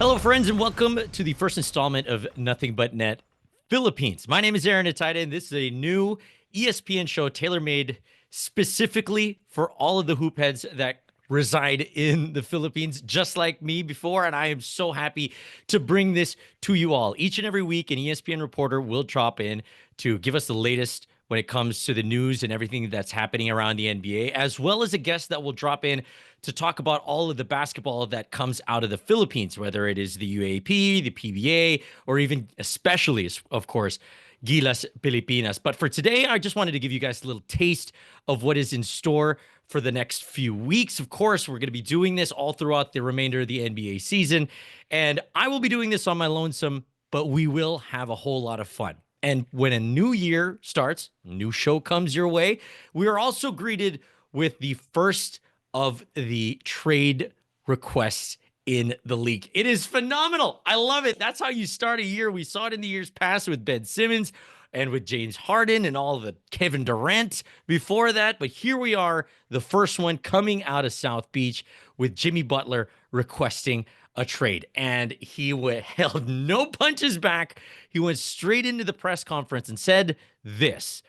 Hello, friends, and welcome to the first installment of Nothing But Net Philippines. My name is Atayde, and this is a new ESPN show tailor-made specifically for all of the hoop heads that reside in the Philippines, just like me before. And I am so happy to bring this to you all. Each and every week, an ESPN reporter will drop in to give us the latest when it comes to the news and everything that's happening around the NBA, as well as a guest that will drop in to talk about all of the basketball that comes out of the Philippines, whether it is the UAP, the PBA, or even especially, of course, Gilas Pilipinas. But for today, I just wanted to give you guys a little taste of what is in store for the next few weeks. Of course, we're going to be doing this all throughout the remainder of the NBA season. And I will be doing this on my lonesome, but we will have a whole lot of fun. And when a new year starts, new show comes your way, we are also greeted with the first of the trade requests in the league. It is phenomenal. I love it. That's how you start a year. We saw it in the years past with Ben Simmons and with James Harden and all the Kevin Durant before that. But here we are, the first one coming out of South Beach with Jimmy Butler requesting a trade. And he held no punches back. He went straight into the press conference and said this: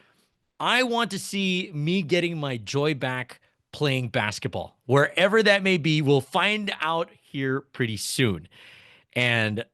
I want to see me getting my joy back playing basketball, wherever that may be. We'll find out here pretty soon. And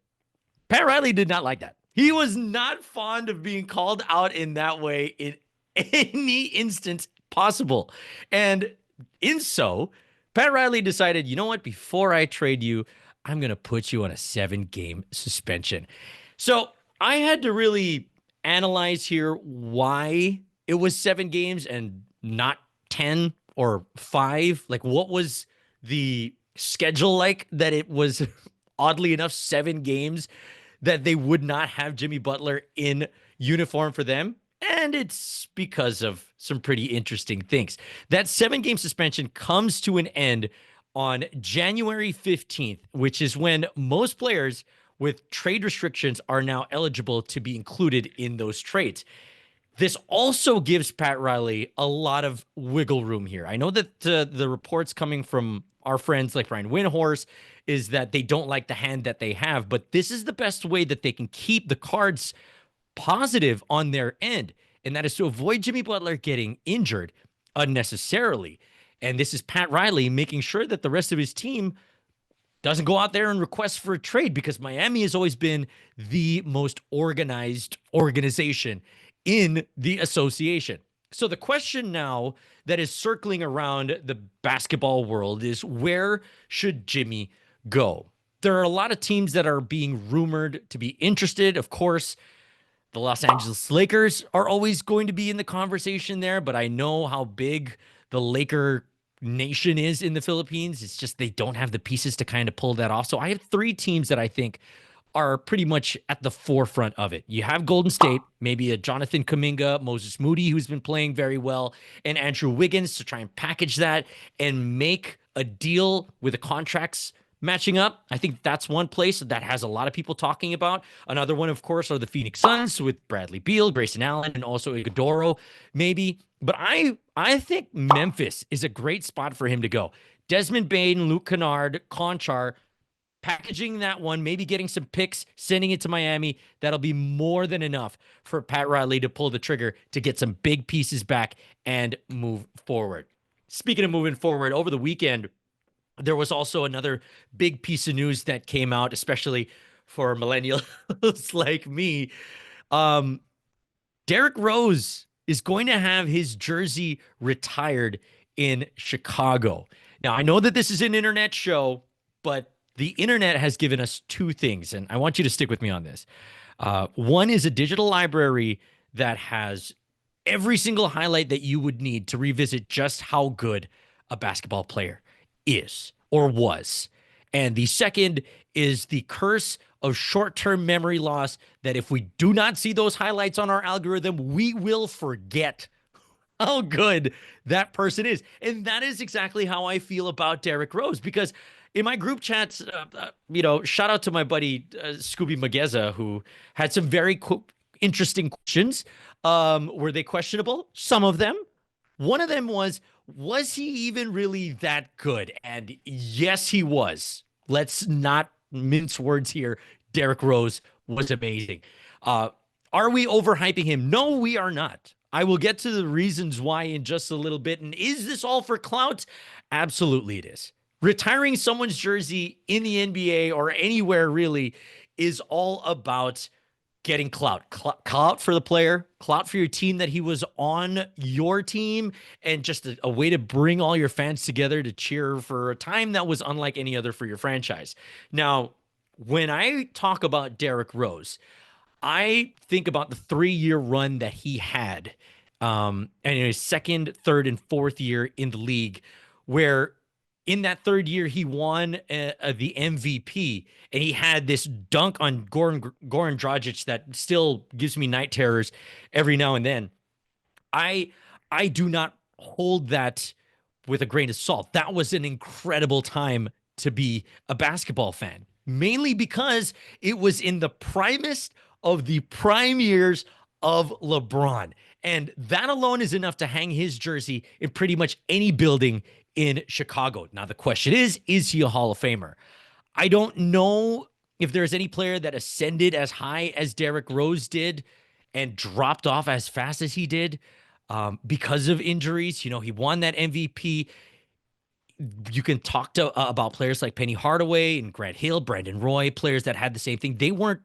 Pat Riley did not like that. He was not fond of being called out in that way in any instance possible. And in so, Pat Riley decided, you know what, before I trade you, I'm going to put you on a 7-game suspension. So I had to really analyze here why it was 7 games and not 10 or 5. Like, what was the schedule like that it was, oddly enough, 7 games that they would not have Jimmy Butler in uniform for them? And it's because of some pretty interesting things. That 7-game suspension comes to an end on January 15th, which is when most players with trade restrictions are now eligible to be included in those trades. This also gives Pat Riley a lot of wiggle room here. I know that the reports coming from our friends like Brian Windhorst is that they don't like the hand that they have, but this is the best way that they can keep the cards positive on their end, and that is to avoid Jimmy Butler getting injured unnecessarily. And this is Pat Riley making sure that the rest of his team doesn't go out there and request for a trade, because Miami has always been the most organized organization in the association. So the question now that is circling around the basketball world is, where should Jimmy go? There are a lot of teams that are being rumored to be interested. Of course, the Los Angeles Lakers are always going to be in the conversation there, but I know how big the Laker nation is in the Philippines. It's just they don't have the pieces to kind of pull that off. So I have 3 teams that I think are pretty much at the forefront of it. You have Golden State, maybe a Jonathan Kuminga, Moses Moody, who's been playing very well, and Andrew Wiggins to try and package that and make a deal with the contracts matching up. I think that's one place that has a lot of people talking about. Another one, of course, are the Phoenix Suns with Bradley Beal, Grayson Allen, and also Iguodala, maybe. But I think Memphis is a great spot for him to go. Desmond Bane, Luke Kennard, Conchar, packaging that one, maybe getting some picks, sending it to Miami. That'll be more than enough for Pat Riley to pull the trigger to get some big pieces back and move forward. Speaking of moving forward, over the weekend, there was also another big piece of news that came out, especially for millennials like me. Derrick Rose is going to have his jersey retired in Chicago. Now, I know that this is an internet show, but the internet has given us 2 things, and I want you to stick with me on this. One is a digital library that has every single highlight that you would need to revisit just how good a basketball player is or was. And the second is the curse of short-term memory loss, that if we do not see those highlights on our algorithm, we will forget how good that person is. And that is exactly how I feel about Derrick Rose, because in my group chats, shout out to my buddy Scooby Mageza, who had some very interesting questions. Were they questionable? Some of them. One of them was he even really that good? And yes, he was. Let's not mince words here. Derrick Rose was amazing. Uh, are we overhyping him? No, we are not. I will get to the reasons why in just a little bit. And is this all for clout? Absolutely, it is. Retiring someone's jersey in the NBA or anywhere really is all about getting clout. Clout for the player, clout for your team that he was on your team, and just a way to bring all your fans together to cheer for a time that was unlike any other for your franchise. Now, when I talk about Derrick Rose, I think about the 3-year run that he had, and in his second, third, and fourth year in the league, where in that third year he won the MVP, and he had this dunk on Goran Dragic that still gives me night terrors every now and then. I I do not hold that with a grain of salt. That was an incredible time to be a basketball fan, mainly because it was in the primest of the prime years of LeBron. And that alone is enough to hang his jersey in pretty much any building in Chicago. Now, the question is he a Hall of Famer? I don't know if there's any player that ascended as high as Derrick Rose did and dropped off as fast as he did because of injuries. You know, he won that MVP. You can talk to about players like Penny Hardaway and Grant Hill, Brandon Roy, players that had the same thing. They weren't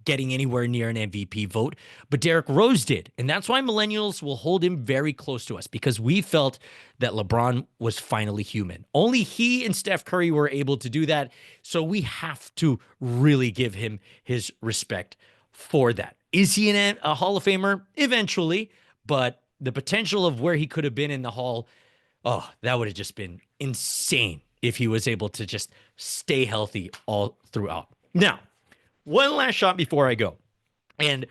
getting anywhere near an MVP vote, but Derrick Rose did. And that's why millennials will hold him very close to us, because we felt that LeBron was finally human. Only he and Steph Curry were able to do that. So we have to really give him his respect for that. Is he a Hall of Famer? Eventually, but the potential of where he could have been in the Hall, oh, that would have just been insane if he was able to just stay healthy all throughout. Now, one last shot before I go. And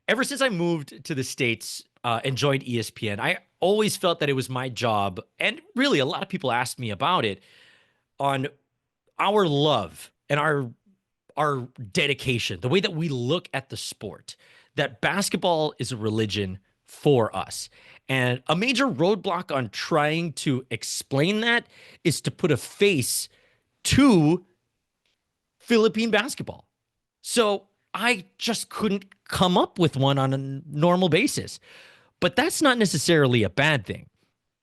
ever since I moved to the States and joined ESPN, I always felt that it was my job, and really a lot of people asked me about it, on our love and our dedication, the way that we look at the sport, that basketball is a religion for us. And a major roadblock on trying to explain that is to put a face to Philippine basketball. So I just couldn't come up with one on a normal basis. But that's not necessarily a bad thing.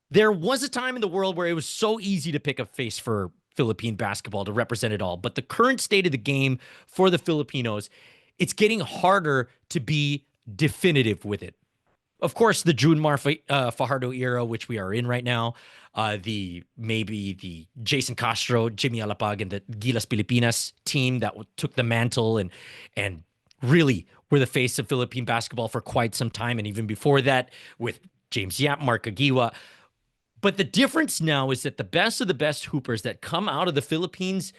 There was a time in the world where it was so easy to pick a face for Philippine basketball to represent it all. But the current state of the game for the Filipinos, it's getting harder to be definitive with it. Of course, the Junmar Fajardo era, which we are in right now, the Jason Castro, Jimmy Alapag, and the Gilas Pilipinas team that took the mantle and really were the face of Philippine basketball for quite some time, and even before that with James Yap, Mark Agiwa. But the difference now is that the best of the best hoopers that come out of the Philippines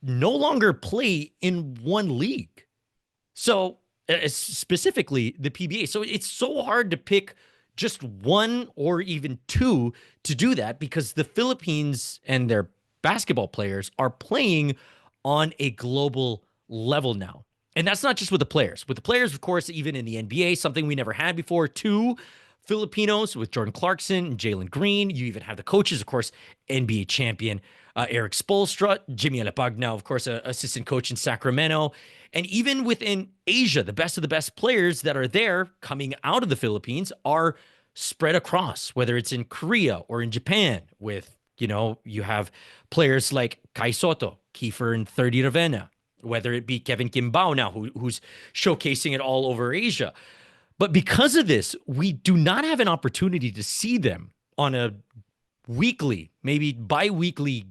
no longer play in one league. So specifically the PBA. So it's so hard to pick just one or even two to do that, because the Philippines and their basketball players are playing on a global level now. And that's not just with the players. With the players, of course, even in the NBA, something we never had before, two Filipinos with Jordan Clarkson and Jalen Green. You even have the coaches, of course, NBA champion Eric Spoelstra, Jimmy Alapag, now, of course, assistant coach in Sacramento. And even within Asia, the best of the best players that are there coming out of the Philippines are spread across, whether it's in Korea or in Japan with, you have players like Kai Soto, Kiefer, and 30 Ravenna, whether it be Kevin Kimbao now, who's showcasing it all over Asia. But because of this, we do not have an opportunity to see them on a weekly, maybe bi-weekly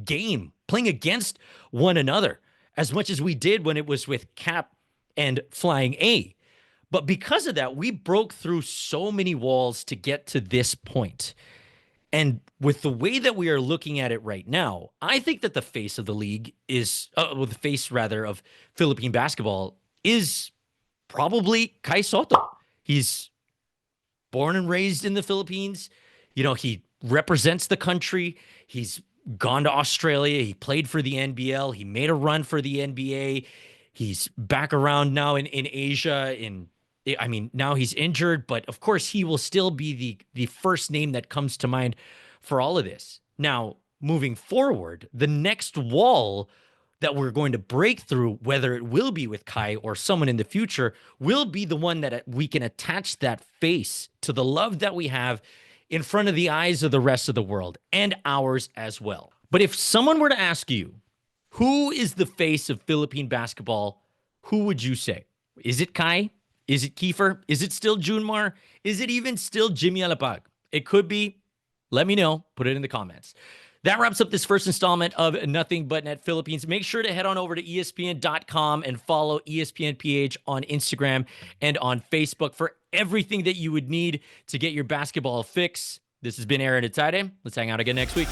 game playing against one another as much as we did when it was with Cap and Flying A. But because of that, we broke through so many walls to get to this point. And with the way that we are looking at it right now, I think that the face of the league is, the face rather of Philippine basketball is probably Kai Soto. He's born and raised in the Philippines. He represents the country. He's gone to Australia. He played for the NBL. He made a run for the NBA. He's back around now in Asia. Now he's injured, but of course he will still be the first name that comes to mind for all of this. Now, moving forward, the next wall that we're going to break through, whether it will be with Kai or someone in the future, will be the one that we can attach that face to the love that we have in front of the eyes of the rest of the world and ours as well. But if someone were to ask you, who is the face of Philippine basketball, who would you say? Is it Kai? Is it Kiefer? Is it still Junmar? Is it even still Jimmy Alapag? It could be. Let me know. Put it in the comments. That wraps up this first installment of Nothing But Net Philippines. Make sure to head on over to espn.com and follow espn.ph on Instagram and on Facebook for everything that you would need to get your basketball fix. This has been Aaron Atayde. Let's hang out again next week.